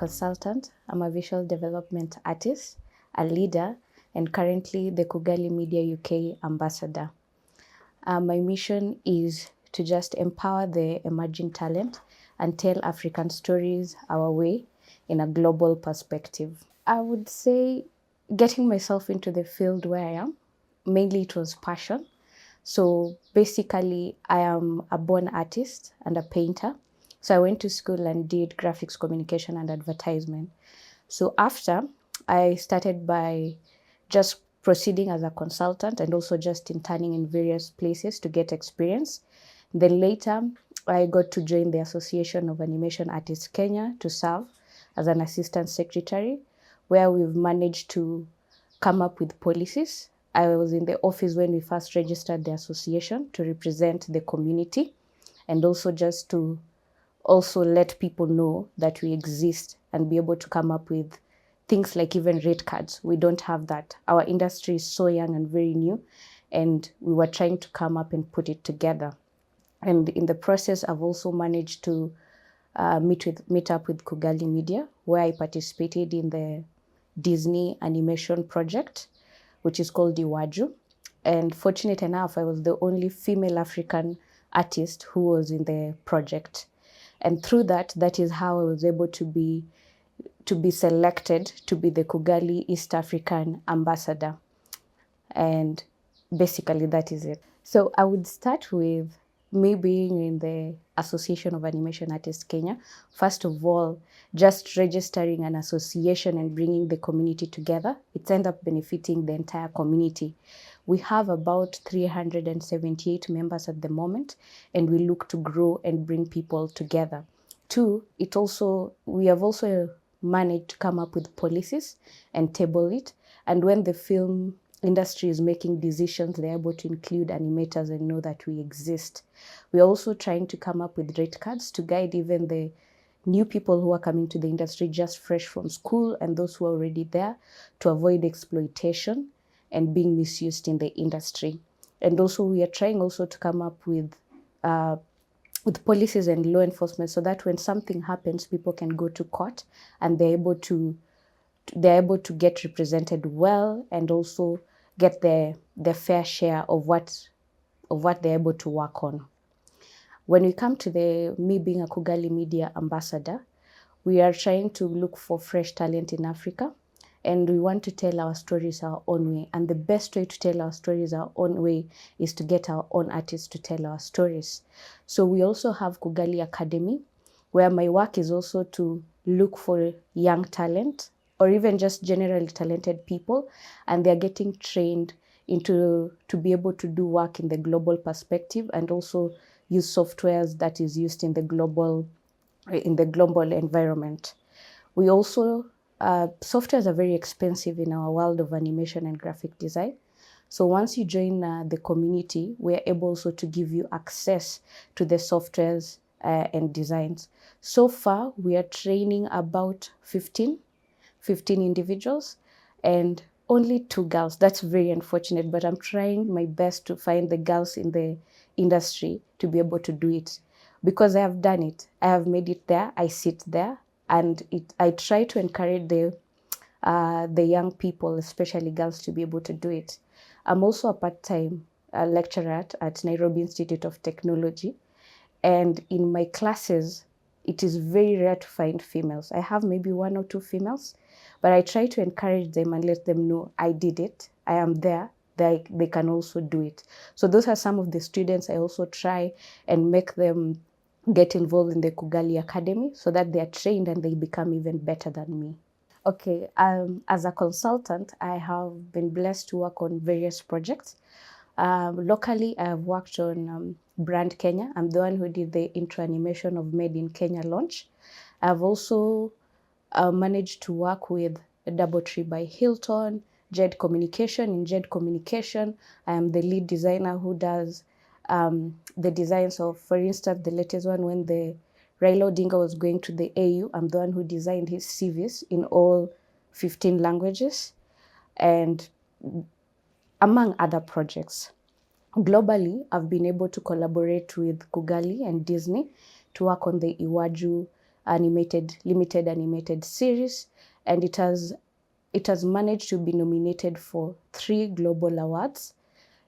consultant, I'm a visual development artist, a leader, and currently the Kugali Media UK ambassador. My mission is to just empower the emerging talent and tell African stories our way in a global perspective. I would say getting myself into the field where I am, mainly it was passion. So basically, I am a born artist and a painter. So I went to school and did graphics, communication, and advertisement. So after, I started by just proceeding as a consultant and also just interning in various places to get experience. Then later, I got to join the Association of Animation Artists Kenya to serve as an assistant secretary, where we've managed to come up with policies. I was in the office when we first registered the association to represent the community and also just to also let people know that we exist and be able to come up with things like even rate cards. We don't have that. Our industry is so young and very new, and we were trying to come up and put it together. And in the process, I've also managed to meet up with Kugali Media, where I participated in the Disney animation project, which is called Iwaju. And fortunate enough, I was the only female African artist who was in the project. And through that, that is how I was able to be selected to be the Kugali East African ambassador. And basically that is it. So I would start with me being in the Association of Animation Artists Kenya. First of all, just registering an association and bringing the community together, it's ended up benefiting the entire community. We have about 378 members at the moment, and we look to grow and bring people together. Two, we have also managed to come up with policies and table it. And when the film industry is making decisions, they're able to include animators and know that we exist. We're also trying to come up with rate cards to guide even the new people who are coming to the industry just fresh from school and those who are already there, to avoid exploitation and being misused in the industry. And also we are trying also to come up with policies and law enforcement so that when something happens, people can go to court and they're able to get represented well and also get their fair share of what they're able to work on. When we come to me being a Kugali Media ambassador, we are trying to look for fresh talent in Africa, and we want to tell our stories our own way. And the best way to tell our stories our own way is to get our own artists to tell our stories. So we also have Kugali Academy, where my work is also to look for young talent or even just generally talented people, and they're getting trained to be able to do work in the global perspective and also use softwares that is used in the global environment. We also, softwares are very expensive in our world of animation and graphic design. So once you join the community, we're able also to give you access to the softwares and designs. So far, we are training about 15 individuals and only 2 girls. That's very unfortunate, but I'm trying my best to find the girls in the industry to be able to do it, because I have done it. I have made it there. I sit there, and I try to encourage the young people, especially girls, to be able to do it. I'm also a part-time lecturer at Nairobi Institute of Technology, and in my classes, it is very rare to find females. I have maybe 1 or 2 females, but I try to encourage them and let them know I did it. I am there. They can also do it. So those are some of the students I also try and make them get involved in the Kugali Academy so that they are trained and they become even better than me. Okay, as a consultant, I have been blessed to work on various projects. Locally, I have worked on Brand Kenya. I'm the one who did the intro animation of Made in Kenya launch. I've also managed to work with DoubleTree by Hilton, Jed Communication. In Jed Communication, I am the lead designer who does the designs of, for instance, the latest one when the Raila Odinga was going to the AU. I'm the one who designed his CVs in all 15 languages, and among other projects. Globally, I've been able to collaborate with Kugali and Disney to work on the Iwaju limited animated series, and it has managed to be nominated for 3 global awards.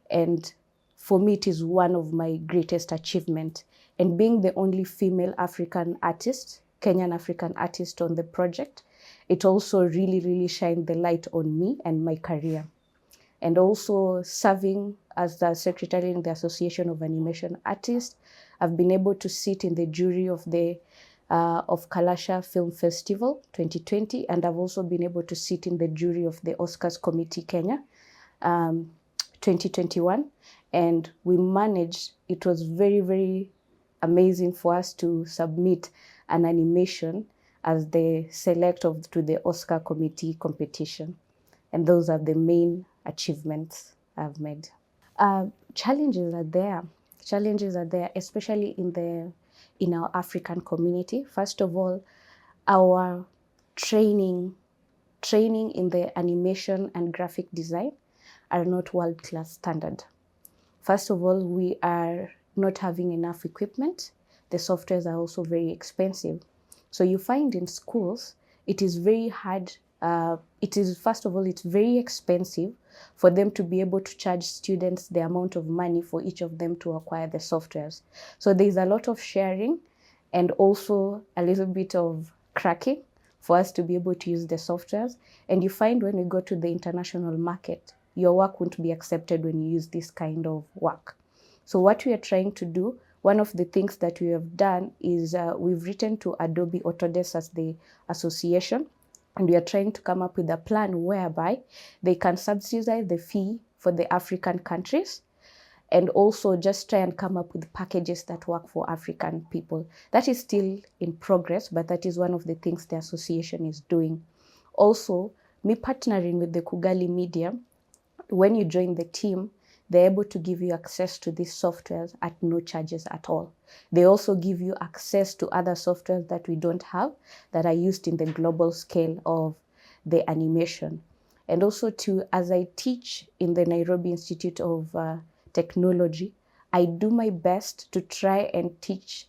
And for me, it is one of my greatest achievements. And being the only female African artist, Kenyan African artist on the project, it also really, really shined the light on me and my career. And also serving as the secretary in the Association of Animation Artists, I've been able to sit in the jury of the Kalasha Film Festival 2020, and I've also been able to sit in the jury of the Oscars Committee Kenya 2021, and we managed, it was very, very amazing for us to submit an animation as the select to the Oscar Committee competition. And those are the main achievements I've made. Challenges are there, especially in our African community. First of all, our training in the animation and graphic design are not world-class standard. First of all, we are not having enough equipment. The softwares are also very expensive. So you find in schools, it is very hard. First of all, it's very expensive for them to be able to charge students the amount of money for each of them to acquire the softwares. So there's a lot of sharing and also a little bit of cracking for us to be able to use the softwares. And you find when we go to the international market, your work won't be accepted when you use this kind of work. So what we are trying to do, one of the things that we have done is we've written to Adobe Autodesk as the association, and we are trying to come up with a plan whereby they can subsidize the fee for the African countries and also just try and come up with packages that work for African people. That is still in progress, but that is one of the things the association is doing. Also, me partnering with the Kugali Media, when you join the team, they're able to give you access to these softwares at no charges at all. They also give you access to other softwares that we don't have that are used in the global scale of the animation. And also as I teach in the Nairobi Institute of Technology, I do my best to try and teach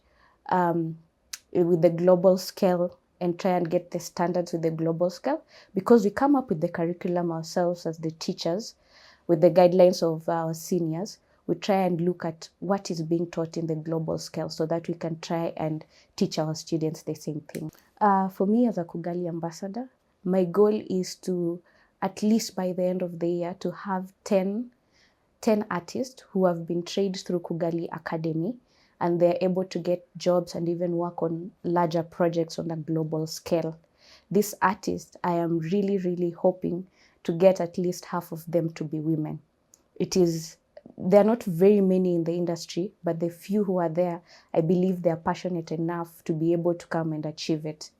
with the global scale and try and get the standards with the global scale, because we come up with the curriculum ourselves as the teachers with the guidelines of our seniors. We try and look at what is being taught in the global scale so that we can try and teach our students the same thing. For me as a Kugali ambassador, my goal is to, at least by the end of the year, to have 10 artists who have been trained through Kugali Academy, and they're able to get jobs and even work on larger projects on a global scale. These artists, I am really, really hoping to get at least half of them to be women. There are not very many in the industry, but the few who are there, I believe they are passionate enough to be able to come and achieve it.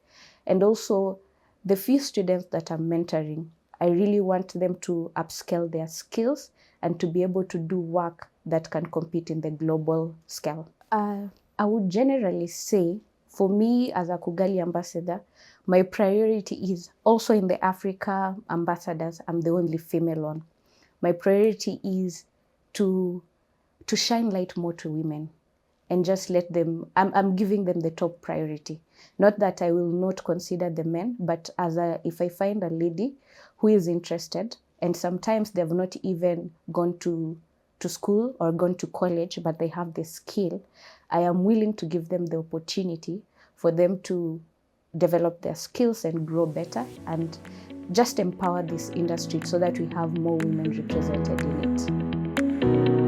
And also, the few students that I'm mentoring, I really want them to upscale their skills and to be able to do work that can compete in the global scale. I would generally say, for me as a Kugali ambassador, my priority is also in the Africa ambassadors, I'm the only female one. My priority is to shine light more to women and just let them, I'm giving them the top priority. Not that I will not consider the men, but if I find a lady who is interested, and sometimes they've not even gone to school or gone to college, but they have the skill, I am willing to give them the opportunity for them to develop their skills and grow better and just empower this industry so that we have more women represented in it.